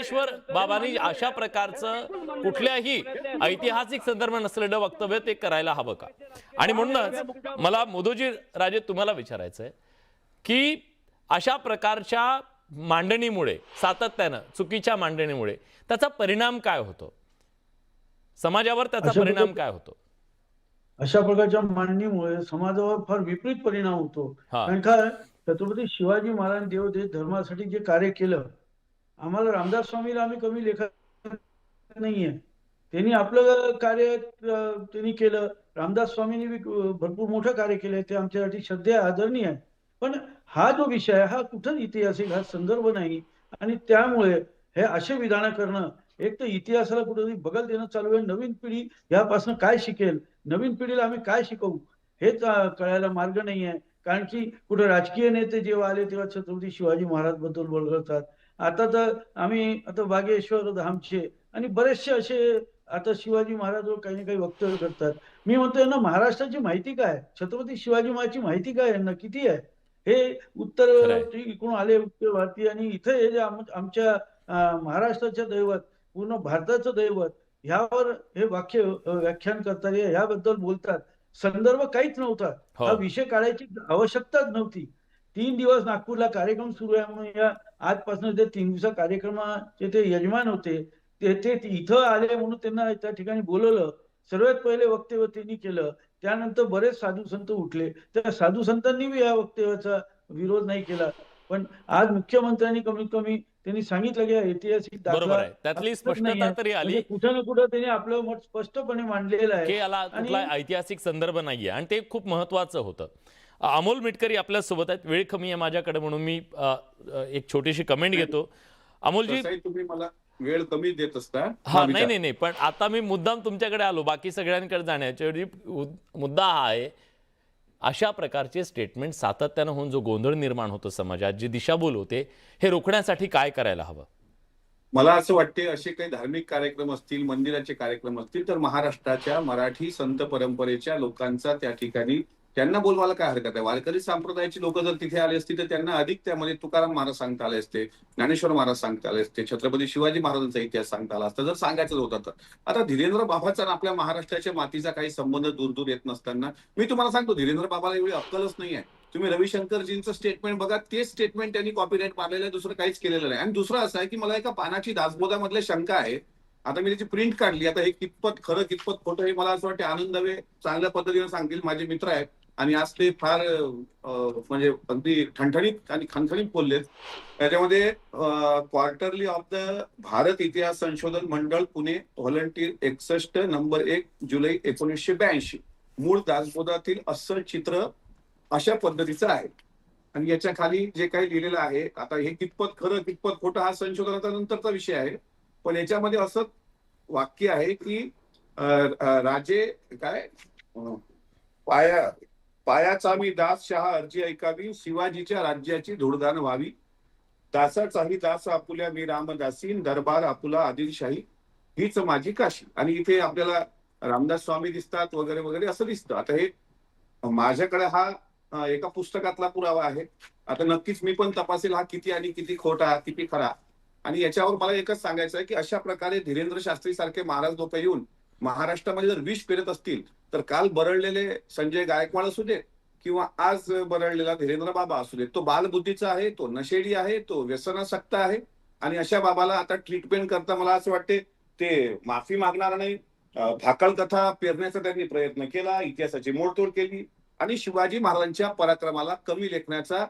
ज्ञानेश्वर बाबांनी अशा प्रकारचं कुठल्याही ऐतिहासिक संदर्भ नसलेलं वक्तव्य ते करायला हवं का? आणि म्हणूनच मला मोदूजी राजे तुम्हाला विचारायचं आहे की अशा प्रकारच्या मांडणीमुळे, सातत्यानं चुकीच्या मांडणीमुळे त्याचा परिणाम काय होतो, समाजावर त्याचा परिणाम काय होतो? अशा प्रकारच्या मांडणीमुळे समाजावर फार विपरीत परिणाम होतो. कारण काय, छत्रपती शिवाजी महाराज देश धर्मासाठी जे कार्य केलं, आम्हाला रामदास स्वामीला आम्ही कमी लेखत नाहीये. त्यांनी आपलं कार्य त्यांनी केलं. रामदास स्वामींनी भरपूर मोठं कार्य केलंय, ते आमच्यासाठी श्रद्धेय आदरणीय आहे. पण हा जो विषय आहे हा कुठं ऐतिहासिक हा संदर्भ नाही. आणि त्यामुळे हे असे विधान करणं, एक तर इतिहासाला कुठेतरी बगल देणं चालू आहे. नवीन पिढी यापासून काय शिकेल, नवीन पिढीला आम्ही काय शिकवू, हेच कळायला मार्ग नाही आहे. कारण की कुठे राजकीय नेते जेव्हा आले तेव्हा छत्रपती शिवाजी महाराज बद्दल बळगळतात. आता तर आम्ही आता बागेश्वर धामचे आणि बरेचसे असे आता शिवाजी महाराजवर काही ना काही वक्तव्य करतात. मी म्हणतो यांना महाराष्ट्राची माहिती काय, छत्रपती शिवाजी महाराजची माहिती काय, यांना किती आहे? हे उत्तर इकडून आले उत्तर भारतीय, आणि इथे हे जे आमच्या महाराष्ट्राच्या दैवत, पूर्ण भारताचं दैवत, ह्यावर हे वाक्य व्याख्यान करतात, ह्याबद्दल बोलतात. संदर्भ काहीच नव्हता. हा विषय काढायची आवश्यकताच नव्हती. 3 दिवस नागपूरला कार्यक्रम सुरू आहे म्हणून या आजपासून ते 3 दिवसा कार्यक्रमाचे ते यजमान होते. ते इथं आले म्हणून त्यांना त्या ठिकाणी बोलवलं. सर्वात पहिले वक्तव्य त्यांनी केलं. त्यानंतर बरेच साधू संत उठले. त्या साधू संतांनी बी या वक्तव्याचा विरोध नाही केला. पण आज मुख्यमंत्र्यांनी कमीत कमी त्यांनी सांगितलं की ऐतिहासिक दाखला त्यातली स्पष्टता तरी आली, कुठं ना कुठं त्यांनी आपलं मत स्पष्टपणे मांडलेलं आहे की याला कुठला ऐतिहासिक संदर्भ नाहीये, आणि ते खूप महत्वाचं होतं. अमोल मिटकरी आपल्या सोबत आहेत. वेळ कमी आहे माझ्याकडे म्हणून मी एक छोटीशी कमेंट घेतो. अमोलजी, तुम्ही मला वेळ कमी देत असता. नाही, पण आता मी मुद्दाम तुमच्याकडे आलो, बाकी सगळ्यांकडे जाण्याच्या ऐवजी. मुद्दा हा आहे, अशा प्रकारचे स्टेटमेंट सातत्यानं होऊन जो गोंधळ निर्माण होतो समाजात, जी दिशाभूल होते, हे रोखण्यासाठी काय करायला हवं? मला असं वाटते, असे काही धार्मिक कार्यक्रम असतील, मंदिराचे कार्यक्रम असतील, तर महाराष्ट्राच्या मराठी संत परंपरेच्या लोकांचा त्या ठिकाणी त्यांना बोलवायला काय हरकत आहे. वारकरी संप्रदायाची लोक जर तिथे आले असतील तर त्यांना अधिक त्यामध्ये तुकाराम महाराज सांगता आले असते, ज्ञानेश्वर महाराज सांगता आले असते, छत्रपती शिवाजी महाराजांचा इतिहास सांगता आला असता, जर सांगायचं होतं तर. आता धीरेंद्र बाबाचा आपल्या महाराष्ट्राच्या मातीचा काही संबंध दूर दूर येत नसताना मी तुम्हाला सांगतो, धीरेंद्र बाबाला एवढी अक्कलच नाही आहे. तुम्ही रविशंकरजींचं स्टेटमेंट बघा, तेच स्टेटमेंट त्यांनी कॉपीराईट मारलेलं आहे, दुसरं काहीच केलेलं नाही. आणि दुसरं असं आहे की मला एका पानाची दासबोधामधल्या शंका आहे. आता मी त्याची प्रिंट काढली. आता हे कितपत खरं कितपत खोटं हे मला असं वाटतं आनंद दवे चांगल्या पद्धतीने सांगतील, माझे मित्र आहेत. आणि आज ते फार म्हणजे अगदी ठणठणीत आणि खणखणीत बोललेत. त्याच्यामध्ये क्वार्टरली ऑफ द भारत इतिहास संशोधन मंडळ पुणे व्हॉलंटियर 61 नंबर 1 जुलै 1982 मूळ दासबोधातील अस्सल चित्र अशा पद्धतीचं आहे. आणि याच्या खाली जे काही लिहिलेलं आहे, आता हे कितपत खरं कितपत खोटं हा संशोधनाचा नंतरचा विषय आहे. पण याच्यामध्ये असं वाक्य आहे की राजे काय पायाचा मी दास शहा अर्जी ऐकावी, शिवाजीच्या राज्याची धुडदान व्हावी, दासाचाही दास आपुल्या मी रामदासीन, दरबार आपुला आदिलशाही हीच माझी काशी. आणि इथे आपल्याला रामदास स्वामी दिसतात वगैरे वगैरे असं दिसतं. आता हे माझ्याकडे हा एका पुस्तकातला पुरावा आहे. आता नक्कीच मी पण तपासेल हा किती आणि किती खोटा किती खरा. आणि याच्यावर मला एकच सांगायचं आहे की अशा प्रकारे धीरेंद्र शास्त्री सारखे महाराज लोक येऊन महाराष्ट्रामध्ये जर विष पेरत असतील तर काल बरळलेले संजय गायकवाड असू दे किंवा आज बरळलेला धीरेंद्र बाबा असू दे, तो बालबुद्धीचा आहे, तो नशेडी आहे, तो व्यसनासक्त आहे. आणि अशा बाबाला आता ट्रीटमेंट करता मला असं वाटते ते माफी मागणार नाही. भाकळ कथा पेरण्याचा त्यांनी प्रयत्न केला, इतिहासाची मोडतोड केली आणि शिवाजी महाराजांच्या पराक्रमाला कमी लेखण्याचा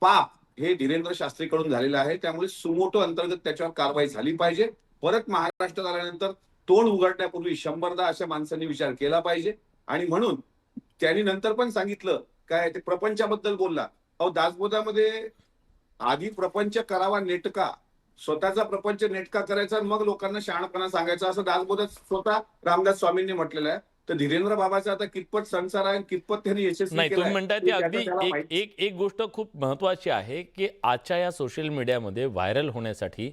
पाप हे धीरेंद्र शास्त्रीकडून झालेलं आहे. त्यामुळे सुमोटो अंतर्गत त्याच्यावर कारवाई झाली पाहिजे. परत महाराष्ट्रात आल्यानंतर तोंड उघडण्यापूर्वी 100दा अशा माणसांनी विचार केला पाहिजे. आणि म्हणून त्यांनी नंतर पण सांगितलं काय, ते प्रपंचाबद्दल बोलला. अहो, दासबोधामध्ये आधी प्रपंच करावा नेटका, स्वतःचा प्रपंच नेटका करायचा, मग लोकांना शहाणपणा सांगायचा, असं दासबोधात स्वतः रामदास स्वामींनी म्हटलेलं आहे. तर धीरेंद्र बाबाचा आता कितपत संसार आहे, कितपत त्यांनी यशस्वी नाही, तुम्ही म्हणताय ती अगदी एक गोष्ट खूप महत्वाची आहे की आजच्या या सोशल मीडियामध्ये व्हायरल होण्यासाठी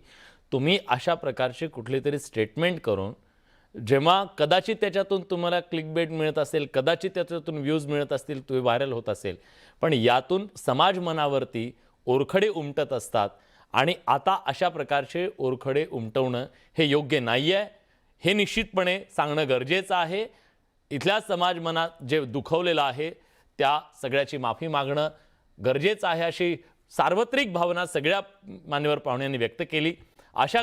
तुम्ही अशा प्रकारचे कुठले तरी स्टेटमेंट करून, जेव्हा कदाचित त्याच्यातून तुम्हाला क्लिकबेट मिळत असेल, कदाचित त्याच्यातून व्ह्यूज मिळत असतील, तुम्ही व्हायरल होत असेल, पण यातून समाज मनावरती ओरखडे उमटत असतात. आणि आता अशा प्रकारचे ओरखडे उमटवणं हे योग्य नाही आहे, हे निश्चितपणे सांगणं गरजेचं आहे. इथल्या समाज मनात जे दुखवलेलं आहे त्या सगळ्याची माफी मागणं गरजेचं आहे, अशी सार्वत्रिक भावना सगळ्या मान्यवर पाहुण्यांनी व्यक्त केली. अशा